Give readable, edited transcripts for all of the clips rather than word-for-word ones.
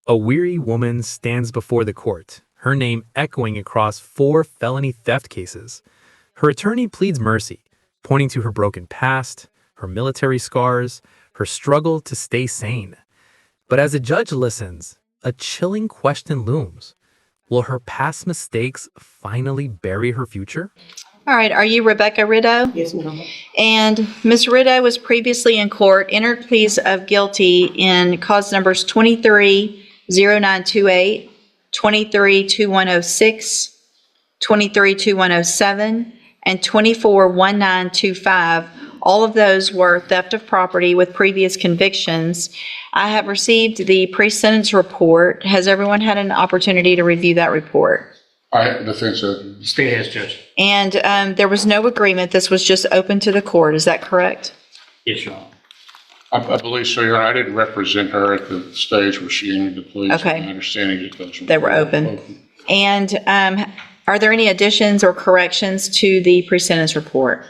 A weary woman stands before the court, her name echoing across 4 felony theft cases. Her attorney pleads mercy, pointing to her broken past, her military scars, her struggle to stay sane. But as the judge listens, a chilling question looms. Will her past mistakes finally bury her future? All right, are you Rebecca Rido? Yes, ma'am. And Ms. Rido was previously in court, entered pleas of guilty in cause numbers 230928, 232106, 232107, and 241925. All of those were theft of property with previous convictions. I have received the pre-sentence report. Has everyone had an opportunity to review that report? I defense so. State has, Judge. And there was no agreement. This was just open to the court. Is that correct? Yes, Your Honor. I believe so, Your Honor. I didn't represent her at the stage where she entered the plea. Okay. My understanding is that They were open. And are there any additions or corrections to the pre-sentence report?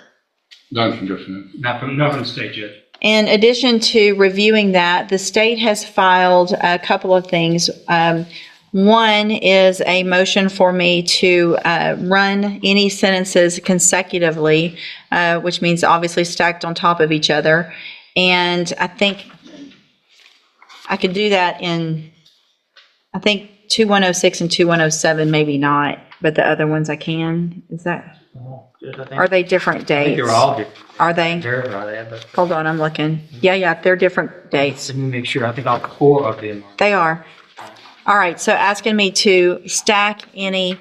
None from defense. Not from the state, Judge. In addition to reviewing that, the state has filed a couple of things. One is a motion for me to run any sentences consecutively, which means obviously stacked on top of each other. And I think I could do that in, I think 2106 and 2107, maybe not, but the other ones I can. Is that, are they different dates? I think they're all different. Are they? But Hold on, I'm looking. Yeah, they're different dates. let me make sure. I think all 4 of them are. They are. All right, so asking me to stack any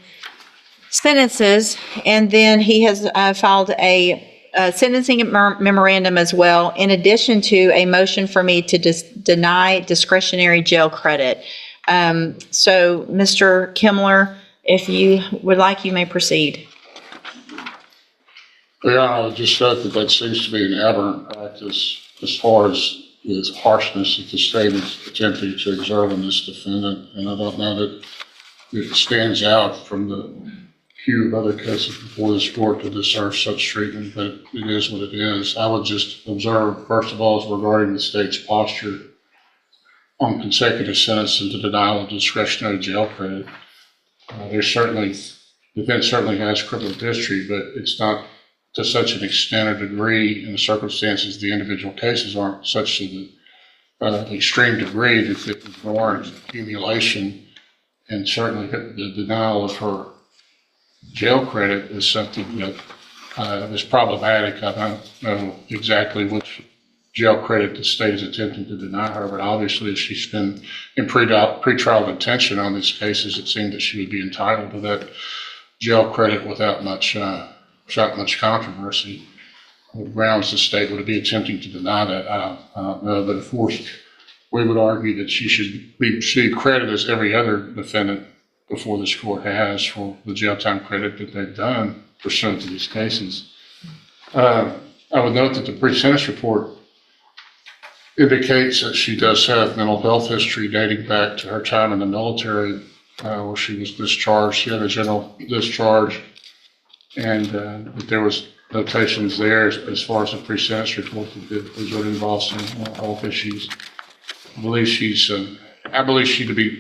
sentences, and then he has filed a sentencing memorandum as well, in addition to a motion for me to deny discretionary jail credit. So, Mr. Kimler, if you would like, you may proceed. Your Honor, I would just note that seems to be an aberrant practice as far as the harshness that the state is attempting to exert on this defendant. And I don't know that it stands out from the queue of other cases before this court to deserve such treatment, but it is what it is. I would just observe, first of all, as regarding the state's posture on consecutive sentences to denial of discretionary jail credit. The defense certainly has criminal history, but it's not to such an extent or degree in the circumstances the individual cases aren't such to the extreme degree that it would warrant accumulation, and certainly the denial of her jail credit is something that is problematic. I don't know exactly which jail credit the state is attempting to deny her, but obviously if she's been in pretrial detention on these cases, it seemed that she would be entitled to that jail credit without much controversy. The grounds the state would be attempting to deny that, I don't know, but of course we would argue that she should receive credit as every other defendant before this court has for the jail time credit that they've done pursuant to these cases. I would note that the pre-sentence report indicates that she does have mental health history dating back to her time in the military, where she was discharged. She had a general discharge, and that there was notations there as far as the pre-sentence report that would involve some mental health issues. I believe her to be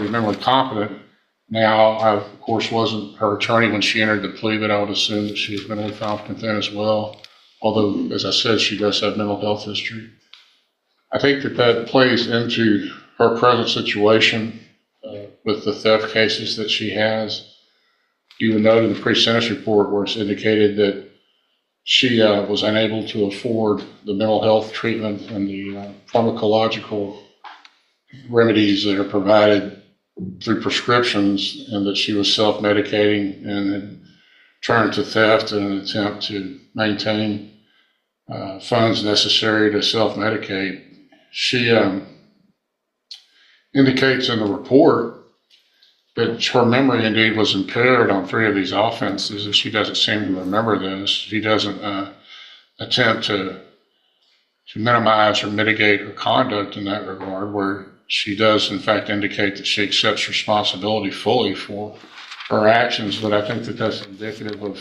mentally competent. Now, I, of course, wasn't her attorney when she entered the plea, but I would assume that she has been competent then as well. Although, as I said, she does have mental health history. I think that plays into her present situation with the theft cases that she has. You would note in the pre-sentence report where it's indicated that she was unable to afford the mental health treatment and the pharmacological remedies that are provided through prescriptions, and that she was self-medicating and had turned to theft in an attempt to maintain funds necessary to self-medicate. She indicates in the report that her memory indeed was impaired on 3 of these offenses, and she doesn't seem to remember those. She doesn't attempt to minimize or mitigate her conduct in that regard, where she does in fact indicate that she accepts responsibility fully for her actions. But I think that that's indicative of,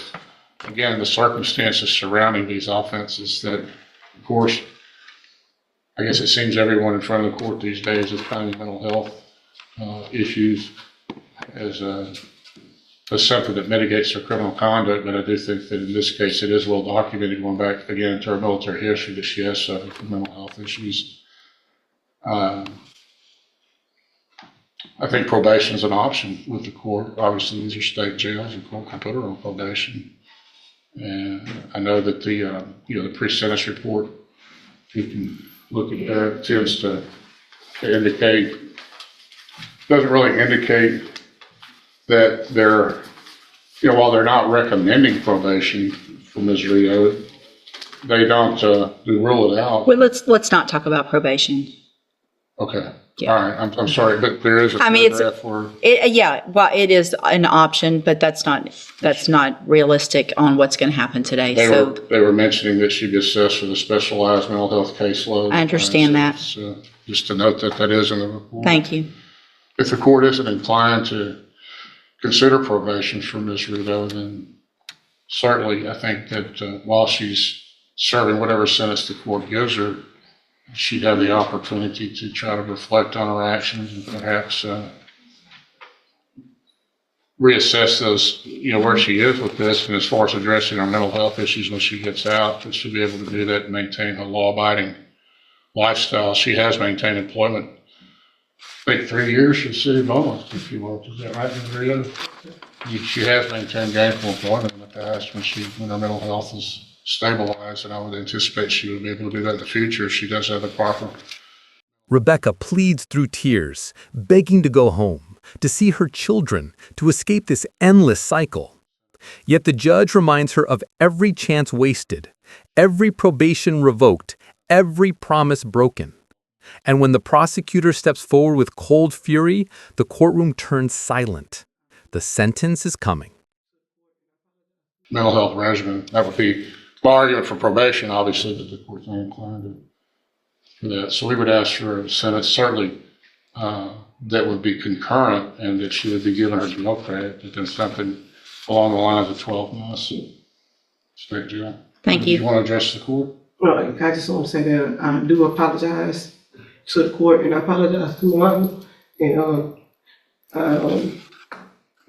again, the circumstances surrounding these offenses that, of course, I guess it seems everyone in front of the court these days is finding mental health issues as something that mitigates their criminal conduct, but I do think that in this case it is well documented, going back again into her military history, that she has suffered from mental health issues. I think probation is an option with the court. Obviously, these are state jails, and the court can put her on probation. And I know that the the pre-sentence report, you can look at that, tends to indicate, doesn't really indicate that they're, while they're not recommending probation for Ms. Rido, they don't rule it out. Well, let's not talk about probation. Okay. Yeah. All right. I'm sorry, but there is a paragraph where. Well, it is an option, but that's not realistic on what's going to happen today. They were mentioning that she'd be assessed with a specialized mental health caseload. I understand that. So just to note that is in the report. Thank you. If the court isn't inclined to consider probation for Ms. Rido, then certainly I think that while she's serving whatever sentence the court gives her, she'd have the opportunity to try to reflect on her actions and perhaps reassess those, where she is with this. And as far as addressing her mental health issues when she gets out, that she'll be able to do that and maintain her law-abiding lifestyle. She has maintained employment, I think 3 years for the city of Beaumont, if you will. Is that right, Ms. Rido? She has maintained gainful employment in the past when her mental health is stabilized, and I would anticipate she would be able to do that in the future if she does have the proper. Rebecca pleads through tears, begging to go home, to see her children, to escape this endless cycle. Yet the judge reminds her of every chance wasted, every probation revoked, every promise broken. And when the prosecutor steps forward with cold fury, the courtroom turns silent. The sentence is coming. Mental health regimen, that would be my argument for probation, obviously, that the court's not inclined for that. So we would ask for a sentence, certainly, that would be concurrent and that she would be given her jail credit, but then something along the lines of 12 months of state jail. Thank you. Do you want to address the court? Well, I just want to say that I do apologize to the court, and I apologize to Martin. And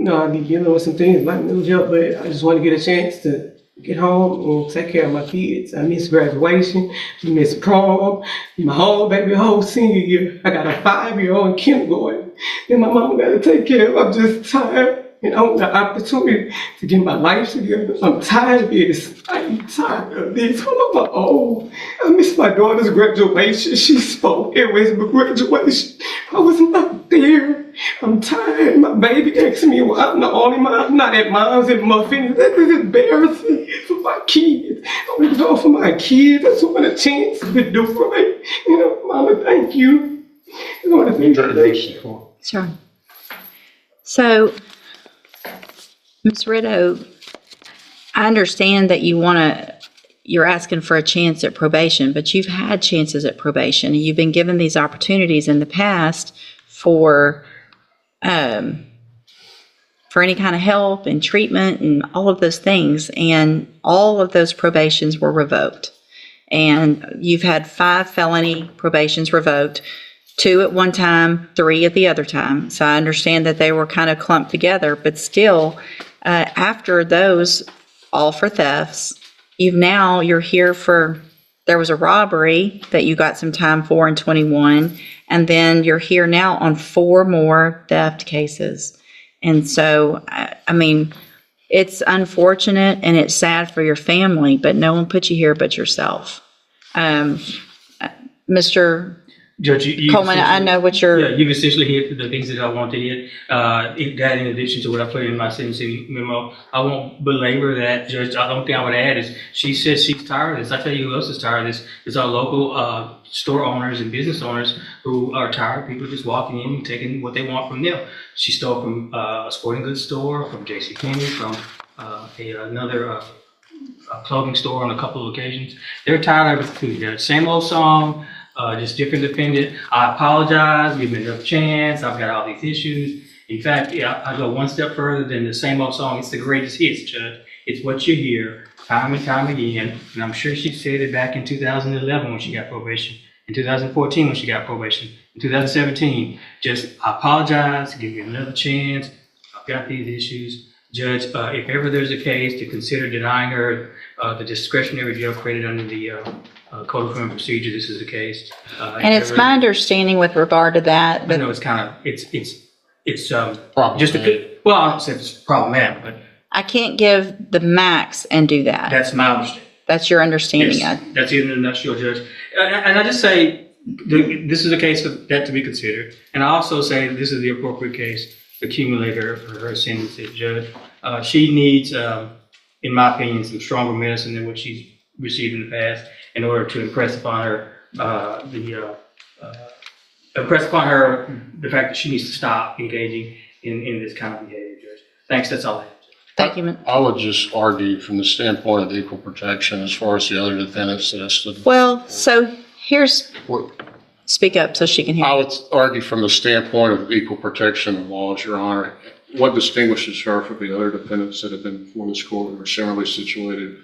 I'll be dealing with some things like mental health, but I just want to get a chance to get home and take care of my kids. I miss graduation, I miss prom, my whole senior year. I got a 5-year-old in kindergarten, and my mama got to take care of. I'm just tired, and I want the opportunity to get my life together. I'm tired of this. I'm tired of this. I'm old. I miss my daughter's graduation. She spoke at Westbrook graduation. I was not there. I'm tired. My baby asked me why I'm the only mom. I'm not at mom's and muffins. That is embarrassing for my kids. I want to go for my kids. That's what a chance to do for me. Mama, thank you. I want to thank you. Sure. So, Ms. Rido, I understand that you're asking for a chance at probation, but you've had chances at probation, and you've been given these opportunities in the past for any kind of help and treatment and all of those things, and all of those probations were revoked. And you've had 5 felony probations revoked, 2 at one time, 3 at the other time. So I understand that they were kind of clumped together, but still, after those, all for thefts, you're here for, there was a robbery that you got some time for in 21, and then you're here now on 4 more theft cases. And so, I mean, it's unfortunate and it's sad for your family, but no one put you here but yourself. Mr. Judge, Coleman, I know what Yeah, you've essentially hit the things that I want to hit. That in addition to what I put in my sentencing memo, I won't belabor that, Judge. The only thing I would add is she says she's tired of this. I tell you who else is tired of this. It's our local store owners and business owners who are tired of people just walking in and taking what they want from them. She stole from a sporting goods store, from JCPenney, from another clothing store on a couple of occasions. They're tired of it too. They're the same old song. Just different defendant. I apologize, give me another chance, I've got all these issues. In fact, I go one step further than the same old song. It's the greatest hits, Judge. It's what you hear time and time again. And I'm sure she said it back in 2011 when she got probation, in 2014 when she got probation, in 2017. I apologize, give you another chance. I've got these issues. Judge, if ever there's a case to consider denying her the discretionary jail credit under the Code of Criminal Procedure, this is the case. And it's my understanding with regard to that, I that know it's kind of, it's just Problematic. well, I don't say it's problematic, but I can't give the max and do that. that's my understanding. That's your understanding. Yes, that's it in a nutshell, Judge. And I just say, this is a case for that to be considered. And I also say this is the appropriate case to accumulate her sentence, Judge. She needs, in my opinion, some stronger medicine than what she's received in the past in order to impress upon her the fact that she needs to stop engaging in this kind of behavior, Judge. Thanks, that's all I have. Thank you. I would just argue from the standpoint of equal protection as far as the other defendants that Well, so here's, speak up so she can hear. I would argue from the standpoint of equal protection of laws, Your Honor, what distinguishes her from the other defendants that have been before this court who are similarly situated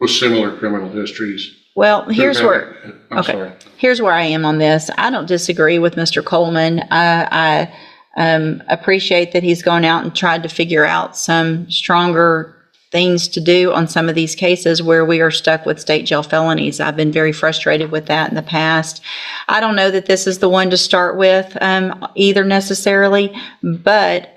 with similar criminal histories? Well, here's where, I'm okay. sorry. Here's where I am on this. I don't disagree with Mr. Coleman. I appreciate that he's gone out and tried to figure out some stronger things to do on some of these cases where we are stuck with state jail felonies. I've been very frustrated with that in the past. I don't know that this is the one to start with either necessarily, but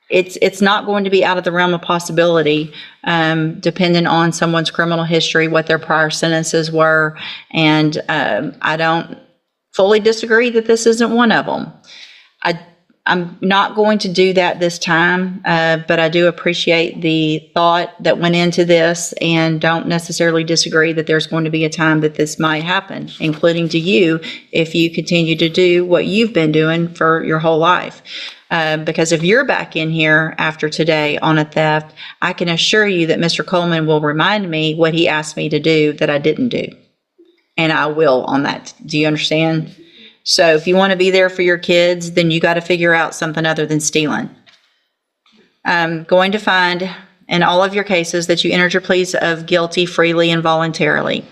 it's not going to be out of the realm of possibility, depending on someone's criminal history, what their prior sentences were, and I don't fully disagree that this isn't one of them. I'm not going to do that this time, but I do appreciate the thought that went into this and don't necessarily disagree that there's going to be a time that this might happen, including to you if you continue to do what you've been doing for your whole life. Because if you're back in here after today on a theft, I can assure you that Mr. Coleman will remind me what he asked me to do that I didn't do. And I will on that. Do you understand? So if you want to be there for your kids, then you got to figure out something other than stealing. I'm going to find in all of your cases that you entered your pleas of guilty freely and voluntarily.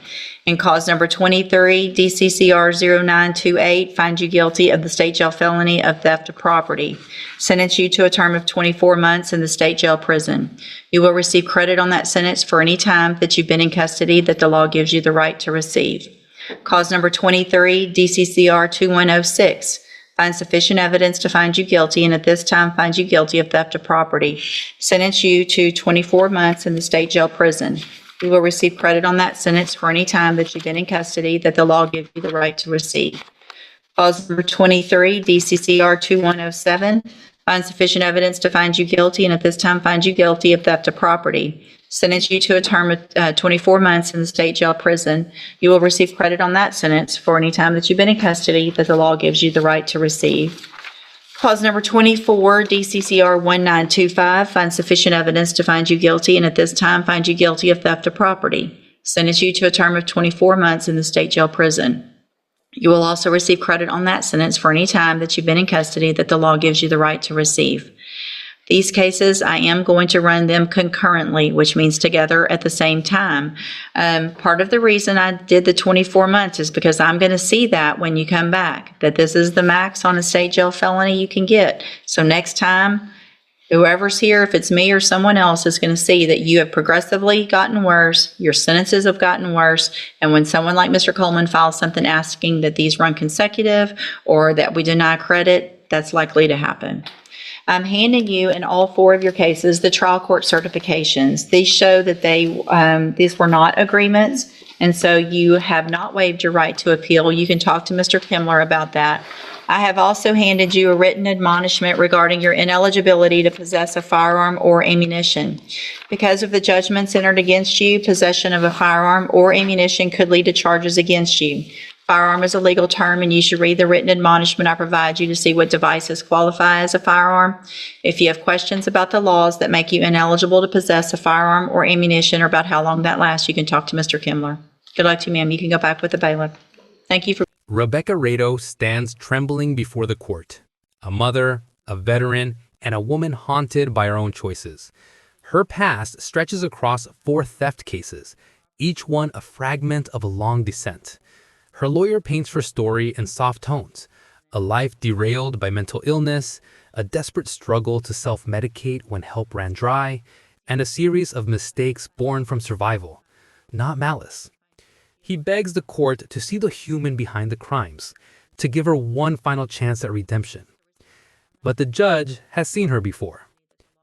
In cause number 23, DCCR 0928, find you guilty of the state jail felony of theft of property. Sentence you to a term of 24 months in the state jail prison. You will receive credit on that sentence for any time that you've been in custody that the law gives you the right to receive. Cause number 23, DCCR 2106, find sufficient evidence to find you guilty and at this time find you guilty of theft of property. Sentence you to 24 months in the state jail prison. You will receive credit on that sentence for any time that you've been in custody that the law gives you the right to receive. Cause number 23, DCCR 2107, find sufficient evidence to find you guilty and at this time find you guilty of theft of property. Sentence you to a term of 24 months in the state jail prison. You will receive credit on that sentence for any time that you've been in custody that the law gives you the right to receive. Cause number 24, DCCR 1925, find sufficient evidence to find you guilty and at this time find you guilty of theft of property. Sentence you to a term of 24 months in the state jail prison. You will also receive credit on that sentence for any time that you've been in custody that the law gives you the right to receive. These cases, I am going to run them concurrently, which means together at the same time. Part of the reason I did the 24 months is because I'm going to see that when you come back, that this is the max on a state jail felony you can get. So next time, whoever's here, if it's me or someone else, is going to see that you have progressively gotten worse, your sentences have gotten worse, and when someone like Mr. Coleman files something asking that these run consecutive or that we deny credit, that's likely to happen. I'm handing you in all four of your cases the trial court certifications. These show that these were not agreements, and so you have not waived your right to appeal. You can talk to Mr. Kimler about that. I have also handed you a written admonishment regarding your ineligibility to possess a firearm or ammunition. Because of the judgments entered against you, possession of a firearm or ammunition could lead to charges against you. Firearm is a legal term, and you should read the written admonishment I provide you to see what devices qualify as a firearm. If you have questions about the laws that make you ineligible to possess a firearm or ammunition or about how long that lasts, you can talk to Mr. Kimler. Good luck to you, ma'am. You can go back with the bailiff. Thank you for... Rebecca Rido stands trembling before the court, a mother, a veteran, and a woman haunted by her own choices. Her past stretches across 4 theft cases, each one a fragment of a long descent. Her lawyer paints her story in soft tones: a life derailed by mental illness, a desperate struggle to self-medicate when help ran dry, and a series of mistakes born from survival, not malice. He begs the court to see the human behind the crimes, to give her one final chance at redemption. But the judge has seen her before.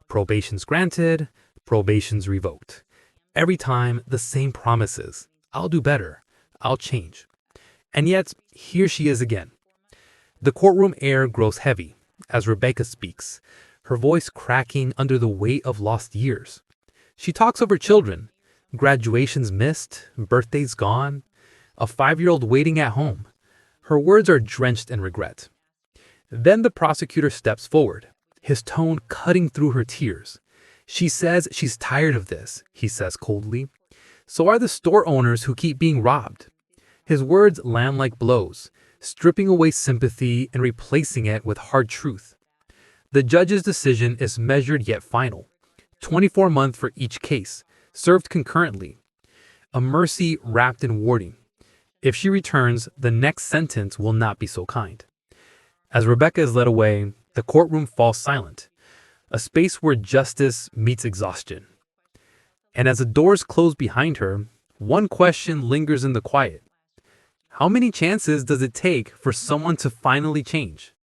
Probation's granted, probation's revoked. Every time, the same promises: I'll do better, I'll change. And yet, here she is again. The courtroom air grows heavy as Rebecca speaks, her voice cracking under the weight of lost years. She talks of her children: graduations missed, birthdays gone, a 5-year-old waiting at home. Her words are drenched in regret. Then the prosecutor steps forward, his tone cutting through her tears. She says she's tired of this, he says coldly. So are the store owners who keep being robbed. His words land like blows, stripping away sympathy and replacing it with hard truth. The judge's decision is measured yet final: 24 months for each case, served concurrently. A mercy wrapped in warding. If she returns, the next sentence will not be so kind. As Rebecca is led away, the courtroom falls silent, a space where justice meets exhaustion. And as the doors close behind her, one question lingers in the quiet: how many chances does it take for someone to finally change?